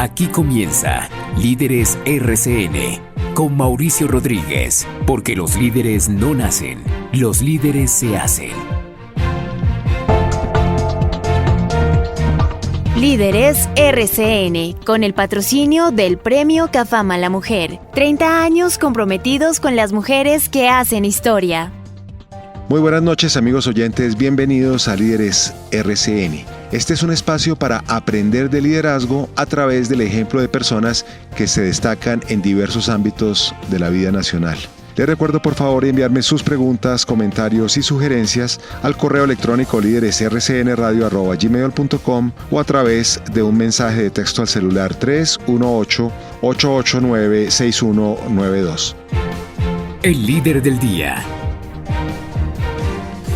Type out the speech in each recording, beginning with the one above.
Aquí comienza Líderes RCN con Mauricio Rodríguez, porque los líderes no nacen, los líderes se hacen. Líderes RCN, con el patrocinio del Premio CAFAM a la Mujer. 30 años comprometidos con las mujeres que hacen historia. Muy buenas noches, amigos oyentes, bienvenidos a Líderes RCN. Este es un espacio para aprender de liderazgo a través del ejemplo de personas que se destacan en diversos ámbitos de la vida nacional. Les recuerdo por favor enviarme sus preguntas, comentarios y sugerencias al correo electrónico lideresrcnradio@gmail.com o a través de un mensaje de texto al celular 318-889-6192. El líder del día.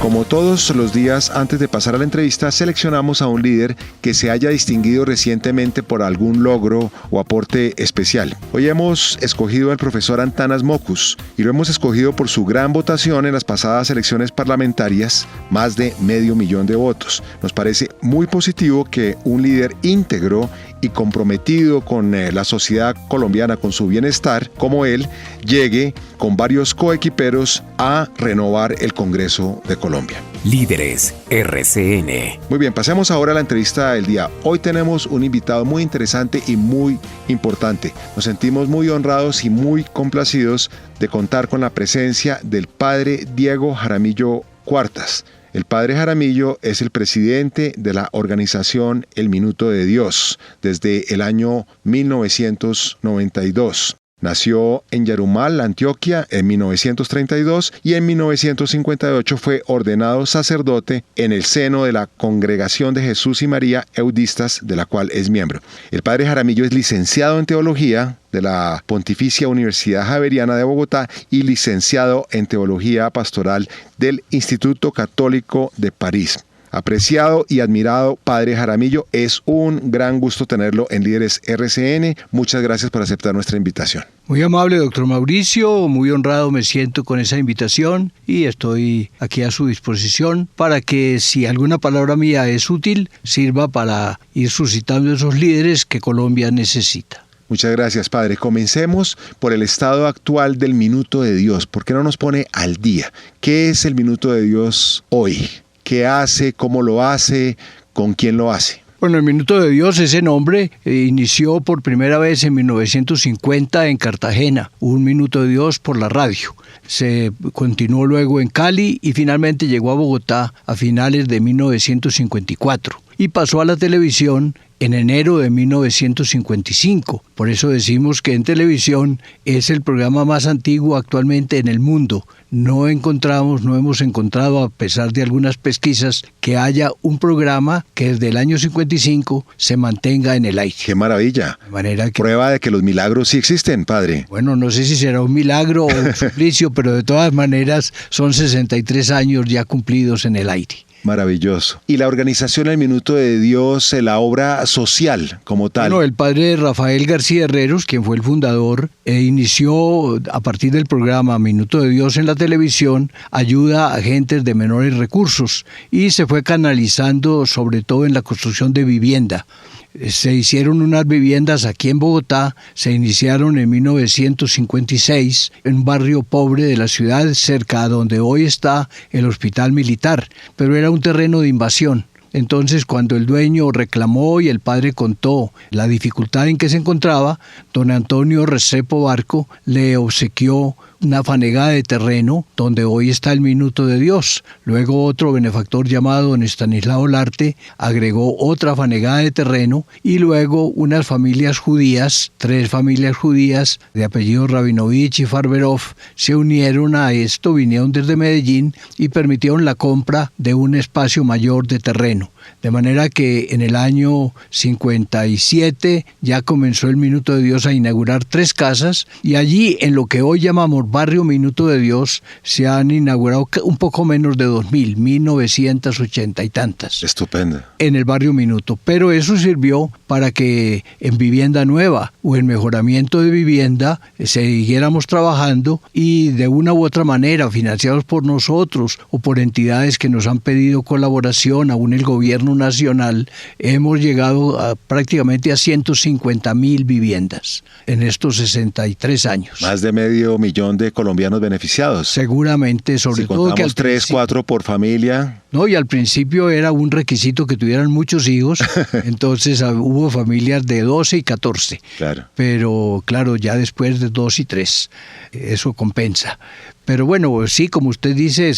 Como todos los días antes de pasar a la entrevista, seleccionamos a un líder que se haya distinguido recientemente por algún logro o aporte especial. Hoy hemos escogido al profesor Antanas Mockus y lo hemos escogido por su gran votación en las pasadas elecciones parlamentarias, más de 500,000 de votos. Nos parece muy positivo que un líder íntegro y comprometido con la sociedad colombiana, con su bienestar, como él, llegue con varios coequiperos a renovar el Congreso de Colombia. Líderes RCN. Muy bien, pasemos ahora a la entrevista del día. Hoy tenemos un invitado muy interesante y muy importante. Nos sentimos muy honrados y muy complacidos de contar con la presencia del padre Diego Jaramillo Cuartas. El padre Jaramillo es el presidente de la organización El Minuto de Dios desde el año 1992. Nació en Yarumal, Antioquia, en 1932 y en 1958 fue ordenado sacerdote en el seno de la Congregación de Jesús y María Eudistas, de la cual es miembro. El padre Jaramillo es licenciado en Teología de la Pontificia Universidad Javeriana de Bogotá y licenciado en Teología Pastoral del Instituto Católico de París. Apreciado y admirado padre Jaramillo, es un gran gusto tenerlo en Líderes RCN. Muchas gracias por aceptar nuestra invitación. Muy amable, doctor Mauricio, muy honrado me siento con esa invitación y estoy aquí a su disposición para que si alguna palabra mía es útil, sirva para ir suscitando esos líderes que Colombia necesita. Muchas gracias, padre. Comencemos por el estado actual del Minuto de Dios. ¿Por qué no nos pone al día? ¿Qué es el Minuto de Dios hoy? ¿Qué hace? ¿Cómo lo hace? ¿Con quién lo hace? Bueno, el Minuto de Dios, ese nombre, inició por primera vez en 1950 en Cartagena, un Minuto de Dios por la radio. Se continuó luego en Cali y finalmente llegó a Bogotá a finales de 1954 y pasó a la televisión en enero de 1955. Por eso decimos que en televisión es el programa más antiguo actualmente en el mundo. No hemos encontrado, a pesar de algunas pesquisas, que haya un programa que desde el año 55 se mantenga en el aire. ¡Qué maravilla! De manera que, prueba de que los milagros sí existen, padre. Bueno, no sé si será un milagro o un suplicio, pero de todas maneras son 63 años ya cumplidos en el aire. Maravilloso. Y la organización El Minuto de Dios, la obra social como tal. Bueno, el padre Rafael García Herreros, quien fue el fundador, inició a partir del programa Minuto de Dios en la televisión, ayuda a gentes de menores recursos y se fue canalizando sobre todo en la construcción de vivienda. Se hicieron unas viviendas aquí en Bogotá, se iniciaron en 1956 en un barrio pobre de la ciudad, cerca a donde hoy está el hospital militar, pero era un terreno de invasión. Entonces, cuando el dueño reclamó y el padre contó la dificultad en que se encontraba, don Antonio Restrepo Barco le obsequió una fanegada de terreno donde hoy está el Minuto de Dios. Luego otro benefactor llamado don Estanislao Larte agregó otra fanegada de terreno y luego unas familias judías, 3 familias judías de apellido Rabinovich y Farberov se unieron a esto, vinieron desde Medellín y permitieron la compra de un espacio mayor de terreno. De manera que en el año 57 ya comenzó el Minuto de Dios a inaugurar 3 casas y allí en lo que hoy llamamos por Barrio Minuto de Dios se han inaugurado un poco menos de 1980 y tantas. Estupendo. En el Barrio Minuto, pero eso sirvió para que en vivienda nueva o en mejoramiento de vivienda siguiéramos trabajando y de una u otra manera, financiados por nosotros o por entidades que nos han pedido colaboración, aún el gobierno nacional, hemos llegado prácticamente a 150.000 viviendas en estos 63 años. Más de 500.000 de colombianos beneficiados. Seguramente, sobre todo que contamos 3, 4 por familia. No, y al principio era un requisito que tuvieran muchos hijos, entonces hubo familias de 12 y 14. Claro. Pero claro, ya después de 2 y 3, eso compensa. Pero bueno, sí, como usted dice,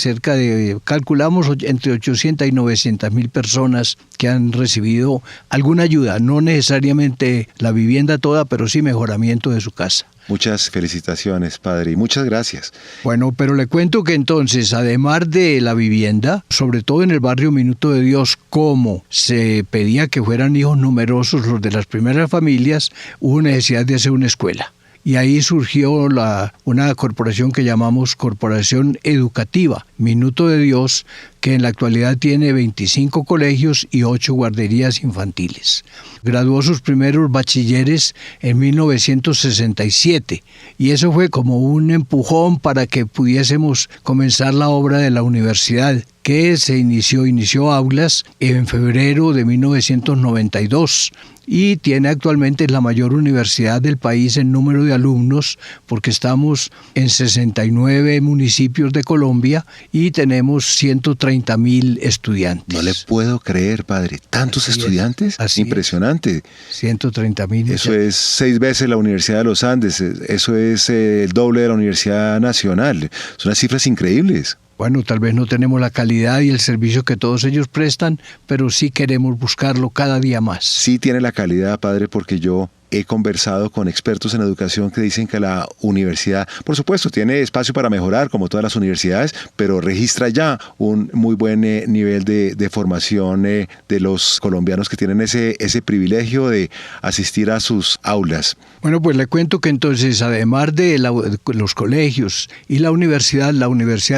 calculamos entre 800 y 900.000 personas que han recibido alguna ayuda, no necesariamente la vivienda toda, pero sí mejoramiento de su casa. Muchas felicitaciones, padre, y muchas gracias. Bueno, pero le cuento que entonces, además de la vivienda, sobre todo en el Barrio Minuto de Dios, como se pedía que fueran hijos numerosos los de las primeras familias, hubo necesidad de hacer una escuela. Y ahí surgió una corporación que llamamos Corporación Educativa, Minuto de Dios, que en la actualidad tiene 25 colegios y 8 guarderías infantiles. Graduó sus primeros bachilleres en 1967 y eso fue como un empujón para que pudiésemos comenzar la obra de la universidad, que se inició aulas en febrero de 1992. Y tiene actualmente la mayor universidad del país en número de alumnos, porque estamos en 69 municipios de Colombia y tenemos 130.000 estudiantes. No le puedo creer, padre. ¿Tantos estudiantes? Así impresionante. 130.000. Eso es 6 veces la Universidad de los Andes. Eso es el doble de la Universidad Nacional. Son unas cifras increíbles. Bueno, tal vez no tenemos la calidad y el servicio que todos ellos prestan, pero sí queremos buscarlo cada día más. Sí tiene la calidad, padre, porque yo he conversado con expertos en educación que dicen que la universidad, por supuesto, tiene espacio para mejorar, como todas las universidades, pero registra ya un muy buen nivel de formación de los colombianos que tienen ese privilegio de asistir a sus aulas. Bueno, pues le cuento que entonces, además de los colegios y la universidad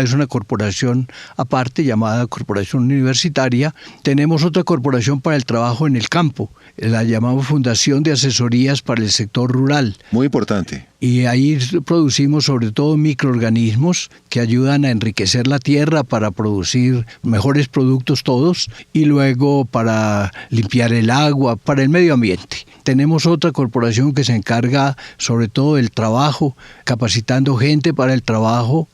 es una corporación aparte llamada Corporación Universitaria. Tenemos otra corporación para el trabajo en el campo, la llamamos Fundación de Asesorías para el Sector Rural. Muy importante. Y ahí producimos sobre todo microorganismos que ayudan a enriquecer la tierra para producir mejores productos todos y luego para limpiar el agua, para el medio ambiente. Tenemos otra corporación que se encarga sobre todo del trabajo, capacitando gente para el trabajo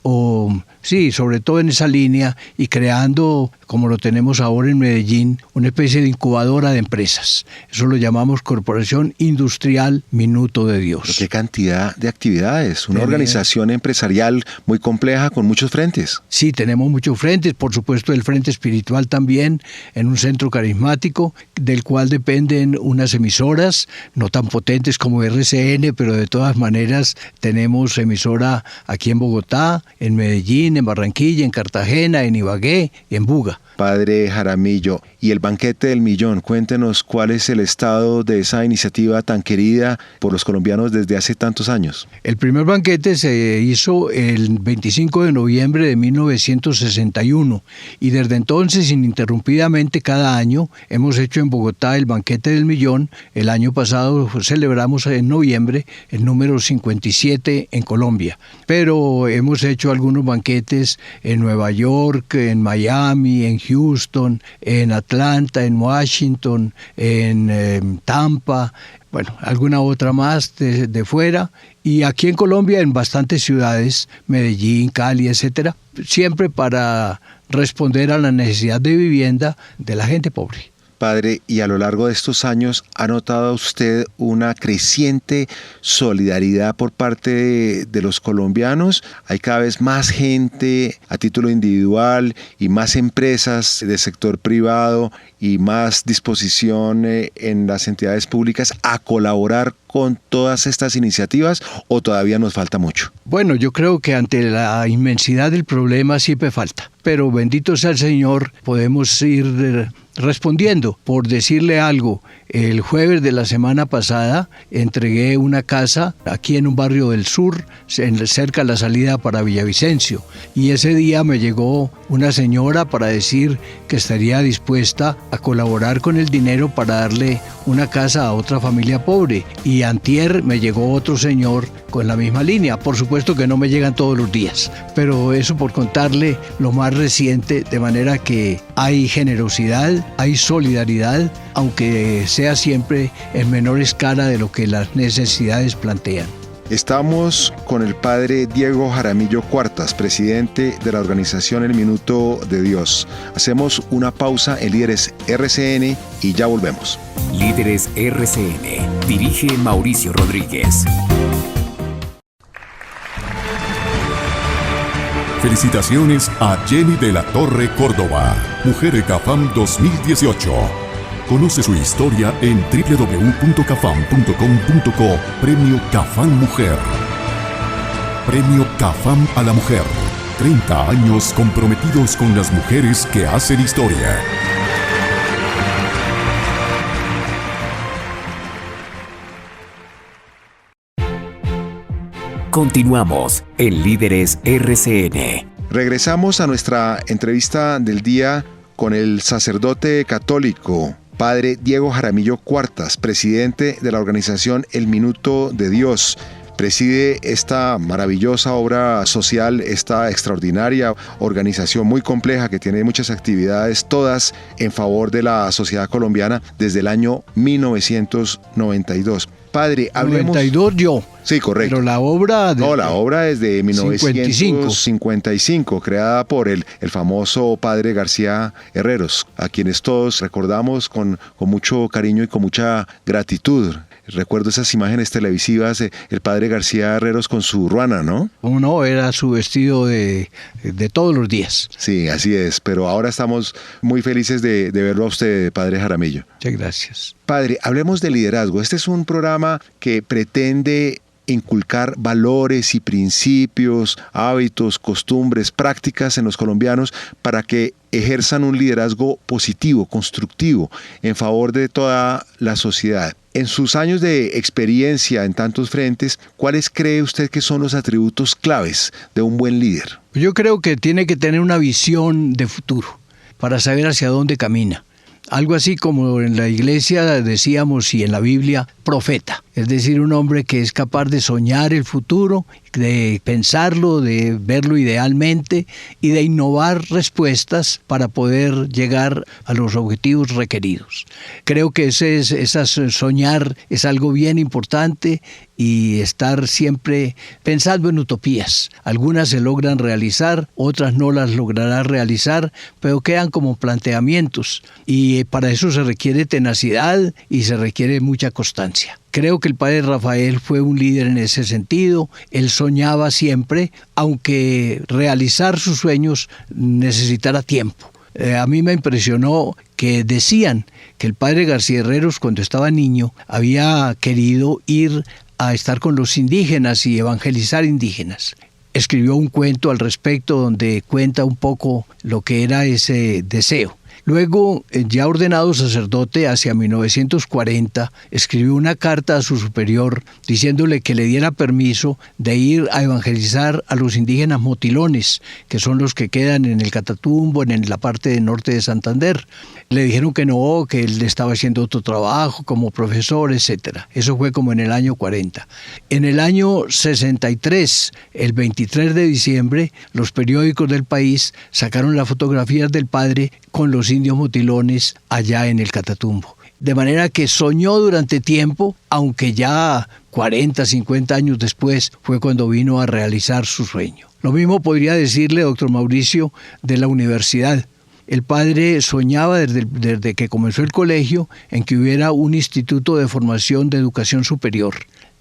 sobre todo en esa línea y creando, como lo tenemos ahora en Medellín, una especie de incubadora de empresas. Eso lo llamamos Corporación Industrial Minuto de Dios. Pero qué cantidad de actividades, una organización empresarial muy compleja con muchos frentes. Sí, tenemos muchos frentes, por supuesto el frente espiritual también, en un centro carismático, del cual dependen unas emisoras, no tan potentes como RCN, pero de todas maneras tenemos emisora aquí en Bogotá, en Medellín, en Barranquilla, en Cartagena, en Ibagué y en Buga. Padre Jaramillo, y el banquete del millón, cuéntenos cuál es el estado de esa iniciativa tan querida por los colombianos desde hace tantos años. El primer banquete se hizo el 25 de noviembre de 1961 y desde entonces ininterrumpidamente cada año hemos hecho en Bogotá el banquete del millón. El año pasado celebramos en noviembre el número 57 en Colombia, pero hemos hecho algunos banquetes en Nueva York, en Miami, en Houston, en Atlanta, en Washington, en Tampa, bueno, alguna otra más de fuera, y aquí en Colombia en bastantes ciudades, Medellín, Cali, etcétera, siempre para responder a la necesidad de vivienda de la gente pobre. Padre, y a lo largo de estos años, ¿ha notado usted una creciente solidaridad por parte de los colombianos? Hay cada vez más gente a título individual y más empresas del sector privado y más disposición en las entidades públicas a colaborar con todas estas iniciativas, ¿o todavía nos falta mucho? Bueno, yo creo que ante la inmensidad del problema siempre falta, pero bendito sea el Señor, podemos ir respondiendo. Por decirle algo, El jueves de la semana pasada entregué una casa aquí en un barrio del sur, cerca de la salida para Villavicencio. Y ese día me llegó una señora para decir que estaría dispuesta a colaborar con el dinero para darle una casa a otra familia pobre. Y antier me llegó otro señor con la misma línea. Por supuesto que no me llegan todos los días, pero eso por contarle lo más reciente, de manera que hay generosidad, hay solidaridad, aunque sea siempre en menor escala de lo que las necesidades plantean. Estamos con el padre Diego Jaramillo Cuartas, presidente de la organización El Minuto de Dios. Hacemos una pausa en Líderes RCN y ya volvemos. Líderes RCN, dirige Mauricio Rodríguez. Felicitaciones a Jenny de la Torre Córdoba, Mujer CAFAM 2018. Conoce su historia en www.cafam.com.co. Premio CAFAM Mujer. Premio CAFAM a la Mujer. 30 años comprometidos con las mujeres que hacen historia. Continuamos en Líderes RCN. Regresamos a nuestra entrevista del día con el sacerdote católico, padre Diego Jaramillo Cuartas, presidente de la organización El Minuto de Dios. Preside esta maravillosa obra social, esta extraordinaria organización muy compleja que tiene muchas actividades, todas en favor de la sociedad colombiana desde el año 1992. Padre, hablemos... 92 yo. Sí, correcto. Pero la obra... No, la obra es de 1955, creada por el famoso padre García Herreros, a quienes todos recordamos con mucho cariño y con mucha gratitud. Recuerdo esas imágenes televisivas, el padre García Herreros con su ruana, ¿no? No, era su vestido de todos los días. Sí, así es, pero ahora estamos muy felices de verlo a usted, padre Jaramillo. Muchas gracias. Padre, hablemos de liderazgo. Este es un programa que pretende inculcar valores y principios, hábitos, costumbres, prácticas en los colombianos para que ejerzan un liderazgo positivo, constructivo, en favor de toda la sociedad. En sus años de experiencia en tantos frentes, ¿cuáles cree usted que son los atributos claves de un buen líder? Yo creo que tiene que tener una visión de futuro para saber hacia dónde camina. Algo así como en la iglesia decíamos y en la Biblia, profeta. Es decir, un hombre que es capaz de soñar el futuro, de pensarlo, de verlo idealmente y de innovar respuestas para poder llegar a los objetivos requeridos. Creo que soñar es algo bien importante y estar siempre pensando en utopías. Algunas se logran realizar, otras no las logrará realizar, pero quedan como planteamientos y para eso se requiere tenacidad y se requiere mucha constancia. Creo que el padre Rafael fue un líder en ese sentido. Él soñaba siempre, aunque realizar sus sueños necesitara tiempo. A mí me impresionó que decían que el padre García Herreros, cuando estaba niño, había querido ir a estar con los indígenas y evangelizar indígenas. Escribió un cuento al respecto donde cuenta un poco lo que era ese deseo. Luego, ya ordenado sacerdote hacia 1940, escribió una carta a su superior diciéndole que le diera permiso de ir a evangelizar a los indígenas motilones, que son los que quedan en el Catatumbo, en la parte norte de Santander. Le dijeron que no, que él estaba haciendo otro trabajo como profesor, etc. Eso fue como en el año 40. En el año 63, el 23 de diciembre, los periódicos del país sacaron las fotografías del padre con los indios motilones allá en el Catatumbo. De manera que soñó durante tiempo, aunque ya 40, 50 años después fue cuando vino a realizar su sueño. Lo mismo podría decirle, doctor Mauricio, de la universidad. El padre soñaba desde que comenzó el colegio en que hubiera un instituto de formación de educación superior.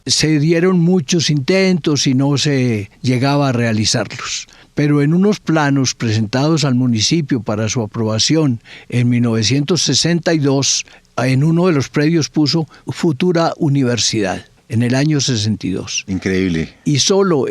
Se dieron muchos intentos y no se llegaba a realizarlos. Pero en unos planos presentados al municipio para su aprobación en 1962, en uno de los predios puso Futura Universidad, en el año 62. Increíble. Y solo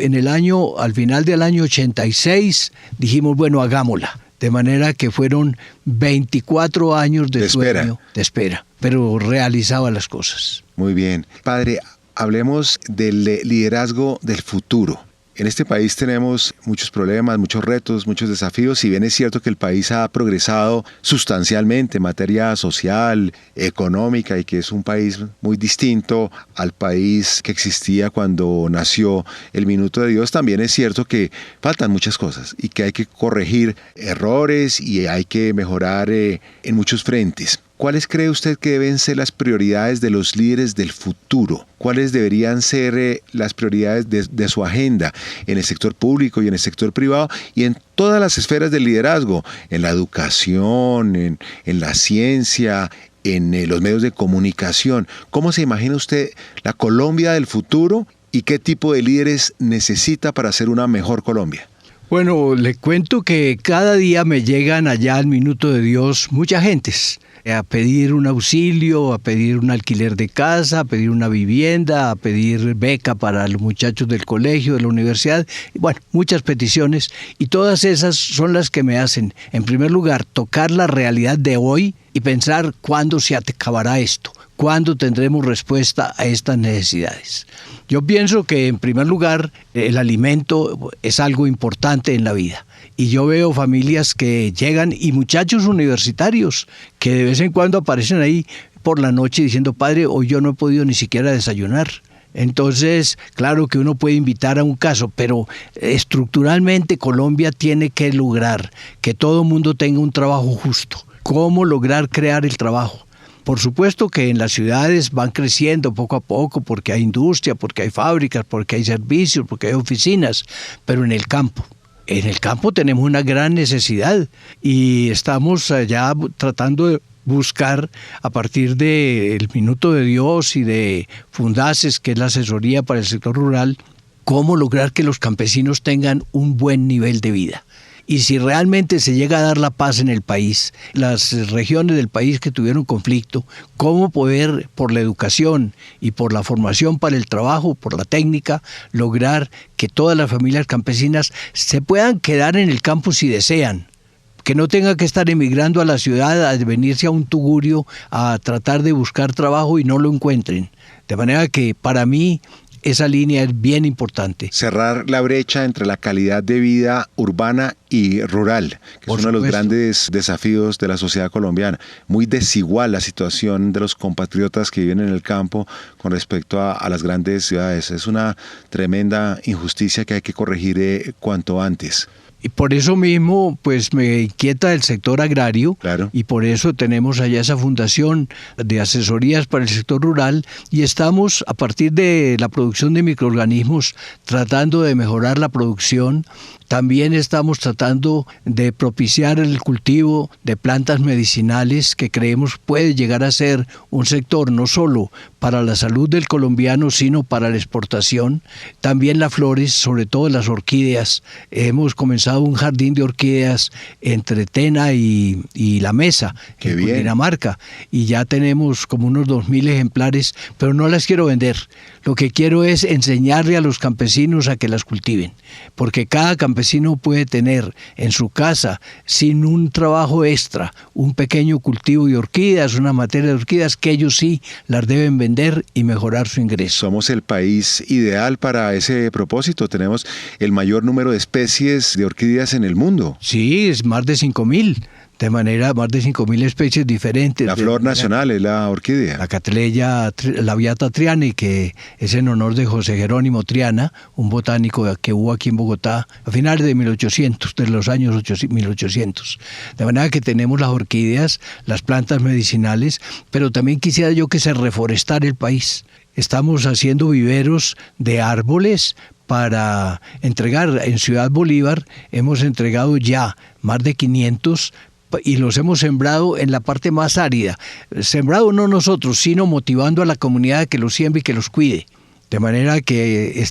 al final del año 86, dijimos, bueno, hagámosla. De manera que fueron 24 años de sueño, de espera, pero realizaba las cosas. Muy bien. Padre, hablemos del liderazgo del futuro. En este país tenemos muchos problemas, muchos retos, muchos desafíos. Si bien es cierto que el país ha progresado sustancialmente en materia social, económica, y que es un país muy distinto al país que existía cuando nació el Minuto de Dios, también es cierto que faltan muchas cosas y que hay que corregir errores y hay que mejorar en muchos frentes. ¿Cuáles cree usted que deben ser las prioridades de los líderes del futuro? ¿Cuáles deberían ser las prioridades de su agenda en el sector público y en el sector privado y en todas las esferas del liderazgo? En la educación, en la ciencia, en los medios de comunicación. ¿Cómo se imagina usted la Colombia del futuro y qué tipo de líderes necesita para ser una mejor Colombia? Bueno, le cuento que cada día me llegan allá al Minuto de Dios muchas gentes a pedir un auxilio, a pedir un alquiler de casa, a pedir una vivienda, a pedir beca para los muchachos del colegio, de la universidad. Bueno, muchas peticiones, y todas esas son las que me hacen, en primer lugar, tocar la realidad de hoy y pensar cuándo se acabará esto, cuándo tendremos respuesta a estas necesidades. Yo pienso que, en primer lugar, el alimento es algo importante en la vida. Y yo veo familias que llegan y muchachos universitarios que de vez en cuando aparecen ahí por la noche diciendo: padre, hoy yo no he podido ni siquiera desayunar. Entonces, claro que uno puede invitar a un caso, pero estructuralmente Colombia tiene que lograr que todo el mundo tenga un trabajo justo. ¿Cómo lograr crear el trabajo? Por supuesto que en las ciudades van creciendo poco a poco porque hay industria, porque hay fábricas, porque hay servicios, porque hay oficinas, pero en el campo tenemos una gran necesidad y estamos allá tratando de buscar, a partir del Minuto de Dios y de Fundaces, que es la asesoría para el sector rural, cómo lograr que los campesinos tengan un buen nivel de vida. Y si realmente se llega a dar la paz en el país, las regiones del país que tuvieron conflicto, cómo poder, por la educación y por la formación para el trabajo, por la técnica, lograr que todas las familias campesinas se puedan quedar en el campo si desean, que no tengan que estar emigrando a la ciudad, a venirse a un tugurio, a tratar de buscar trabajo y no lo encuentren. De manera que para mí esa línea es bien importante. Cerrar la brecha entre la calidad de vida urbana y rural, que es uno de los grandes desafíos de la sociedad colombiana. Muy desigual la situación de los compatriotas que viven en el campo con respecto a las grandes ciudades. Es una tremenda injusticia que hay que corregir cuanto antes. Y por eso mismo, pues me inquieta el sector agrario, claro. Y por eso tenemos allá esa fundación de asesorías para el sector rural y estamos, a partir de la producción de microorganismos, tratando de mejorar la producción. También estamos tratando de propiciar el cultivo de plantas medicinales que creemos puede llegar a ser un sector no solo para la salud del colombiano, sino para la exportación. También las flores, sobre todo las orquídeas. Hemos comenzado un jardín de orquídeas entre Tena y La Mesa, en Dinamarca, y ya tenemos como unos 2.000 ejemplares, pero no las quiero vender. Lo que quiero es enseñarle a los campesinos a que las cultiven, porque cada campesino puede tener en su casa, sin un trabajo extra, un pequeño cultivo de orquídeas, una materia de orquídeas que ellos sí las deben vender y mejorar su ingreso. Somos el país ideal para ese propósito. Tenemos el mayor número de especies de orquídeas en el mundo. Sí, es más de 5.000. De manera, más de 5.000 especies diferentes. La flor nacional es la orquídea. La Cattleya labiata triana, que es en honor de José Jerónimo Triana, un botánico que hubo aquí en Bogotá a finales de 1800, de los años 1800. De manera que tenemos las orquídeas, las plantas medicinales, pero también quisiera yo que se reforestara el país. Estamos haciendo viveros de árboles para entregar. En Ciudad Bolívar hemos entregado ya más de 500 y los hemos sembrado en la parte más árida. Sembrado no nosotros, sino motivando a la comunidad a que los siembre y que los cuide. De manera que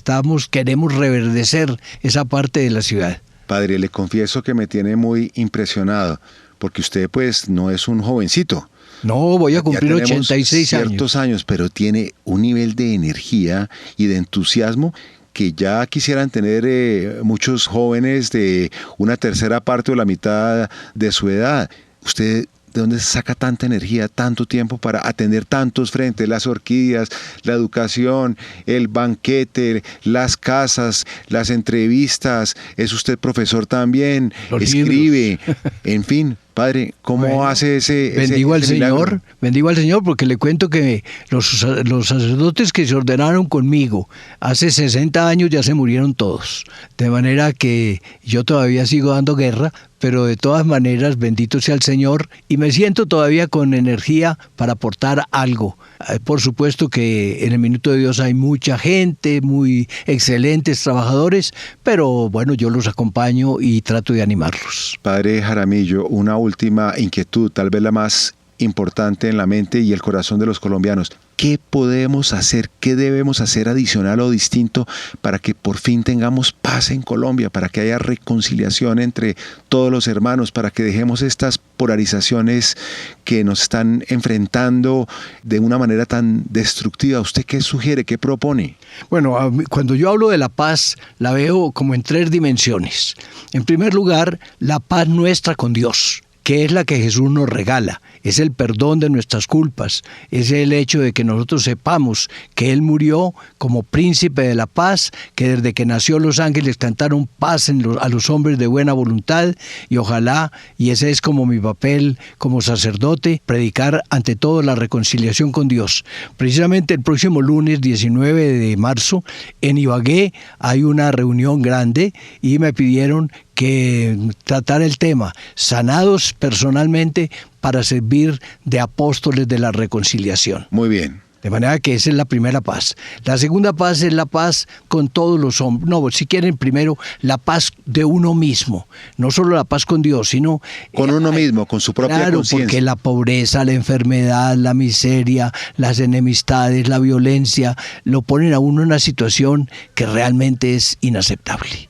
queremos reverdecer esa parte de la ciudad. Padre, le confieso que me tiene muy impresionado, porque usted pues no es un jovencito. No, voy a cumplir 86 ciertos años, pero tiene un nivel de energía y de entusiasmo que ya quisieran tener muchos jóvenes de una tercera parte o la mitad de su edad. ¿Usted de dónde saca tanta energía, tanto tiempo para atender tantos frentes? Las orquídeas, la educación, el banquete, las casas, las entrevistas. ¿Es usted profesor también? Los escribe, en fin. Padre, ¿cómo hace ese bendigo al milagro? Bendigo al Señor, porque le cuento que los sacerdotes que se ordenaron conmigo hace 60 años ya se murieron todos. De manera que yo todavía sigo dando guerra, pero de todas maneras, bendito sea el Señor, y me siento todavía con energía para aportar algo. Por supuesto que en el Minuto de Dios hay mucha gente, muy excelentes trabajadores, pero bueno, yo los acompaño y trato de animarlos. Padre Jaramillo, una última inquietud, tal vez la más importante en la mente y el corazón de los colombianos. ¿Qué podemos hacer, qué debemos hacer adicional o distinto para que por fin tengamos paz en Colombia, para que haya reconciliación entre todos los hermanos, para que dejemos estas polarizaciones que nos están enfrentando de una manera tan destructiva? ¿Usted qué sugiere, qué propone? Bueno, cuando yo hablo de la paz, la veo como en 3 dimensiones. En primer lugar, la paz nuestra con Dios, que es la que Jesús nos regala. Es el perdón de nuestras culpas, es el hecho de que nosotros sepamos que Él murió como príncipe de la paz, que desde que nació los ángeles cantaron paz a los hombres de buena voluntad, y ojalá, y ese es como mi papel como sacerdote, predicar ante todo la reconciliación con Dios. Precisamente el próximo lunes 19 de marzo en Ibagué hay una reunión grande y me pidieron que tratar el tema, sanados personalmente para servir de apóstoles de la reconciliación. Muy bien. De manera que esa es la primera paz. La segunda paz es la paz con todos los hombres. No, si quieren, primero la paz de uno mismo. No solo la paz con Dios, sino con uno mismo, con su propia conciencia. Claro, porque la pobreza, la enfermedad, la miseria, las enemistades, la violencia, lo ponen a uno en una situación que realmente es inaceptable.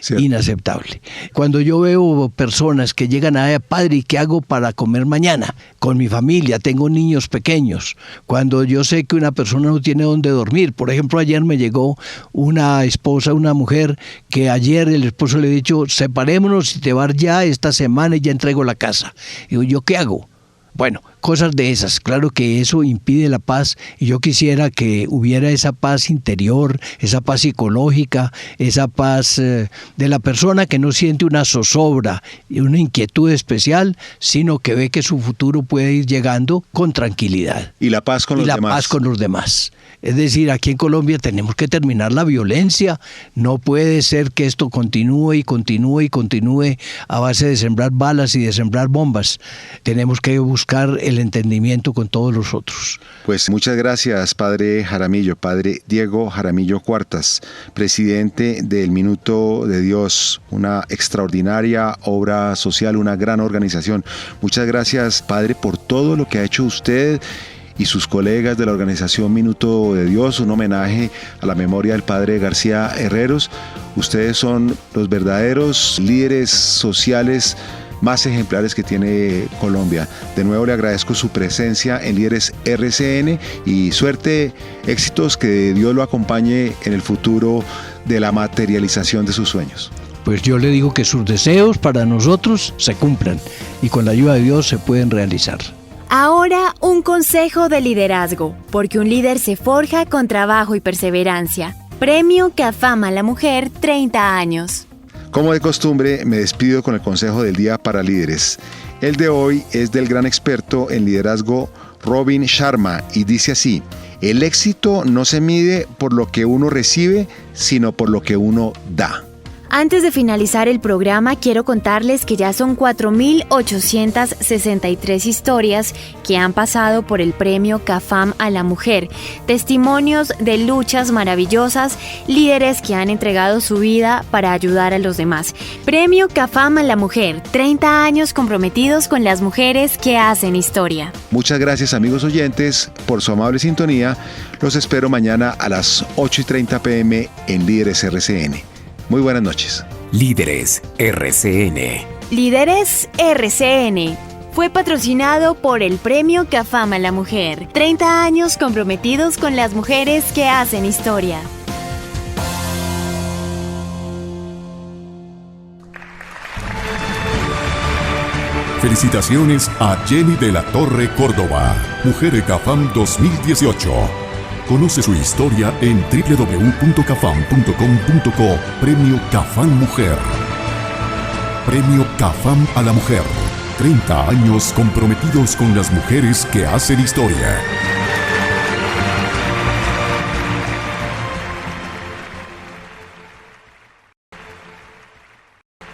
¿Cierto? Inaceptable. Cuando yo veo personas que llegan a padre, ¿y qué hago para comer mañana? Con mi familia, tengo niños pequeños. Cuando yo sé que una persona no tiene dónde dormir. Por ejemplo, ayer me llegó una esposa, una mujer, que ayer el esposo le ha dicho, separémonos y te vas ya esta semana y ya entrego la casa. Digo, ¿yo qué hago? Bueno, cosas de esas. Claro que eso impide la paz y yo quisiera que hubiera esa paz interior, esa paz psicológica, esa paz de la persona que no siente una zozobra y una inquietud especial, sino que ve que su futuro puede ir llegando con tranquilidad. Y la paz con los demás. Y la paz con los demás. Es decir, aquí en Colombia tenemos que terminar la violencia. No puede ser que esto continúe y continúe y continúe a base de sembrar balas y de sembrar bombas. Tenemos que buscar el entendimiento con todos los otros. Pues muchas gracias, Padre Jaramillo, Padre Diego Jaramillo Cuartas, presidente del Minuto de Dios, una extraordinaria obra social, una gran organización. Muchas gracias, Padre, por todo lo que ha hecho usted y sus colegas de la organización Minuto de Dios, un homenaje a la memoria del Padre García Herreros. Ustedes son los verdaderos líderes sociales más ejemplares que tiene Colombia. De nuevo le agradezco su presencia en Líderes RCN y suerte, éxitos, que Dios lo acompañe en el futuro de la materialización de sus sueños. Pues yo le digo que sus deseos para nosotros se cumplan y con la ayuda de Dios se pueden realizar. Ahora un consejo de liderazgo, porque un líder se forja con trabajo y perseverancia. Premio que afama a la mujer 30 años. Como de costumbre, me despido con el consejo del día para líderes. El de hoy es del gran experto en liderazgo Robin Sharma y dice así: el éxito no se mide por lo que uno recibe, sino por lo que uno da. Antes de finalizar el programa, quiero contarles que ya son 4.863 historias que han pasado por el premio CAFAM a la mujer. Testimonios de luchas maravillosas, líderes que han entregado su vida para ayudar a los demás. Premio CAFAM a la mujer, 30 años comprometidos con las mujeres que hacen historia. Muchas gracias, amigos oyentes, por su amable sintonía. Los espero mañana a las 8:30 p.m. en Líderes RCN. Muy buenas noches. Líderes RCN. Líderes RCN fue patrocinado por el Premio CAFAM a la Mujer. 30 años comprometidos con las mujeres que hacen historia. Felicitaciones a Jenny de la Torre Córdoba, Mujer de CAFAM 2018. Conoce su historia en www.cafam.com.co. Premio CAFAM Mujer. Premio CAFAM a la Mujer. 30 años comprometidos con las mujeres que hacen historia.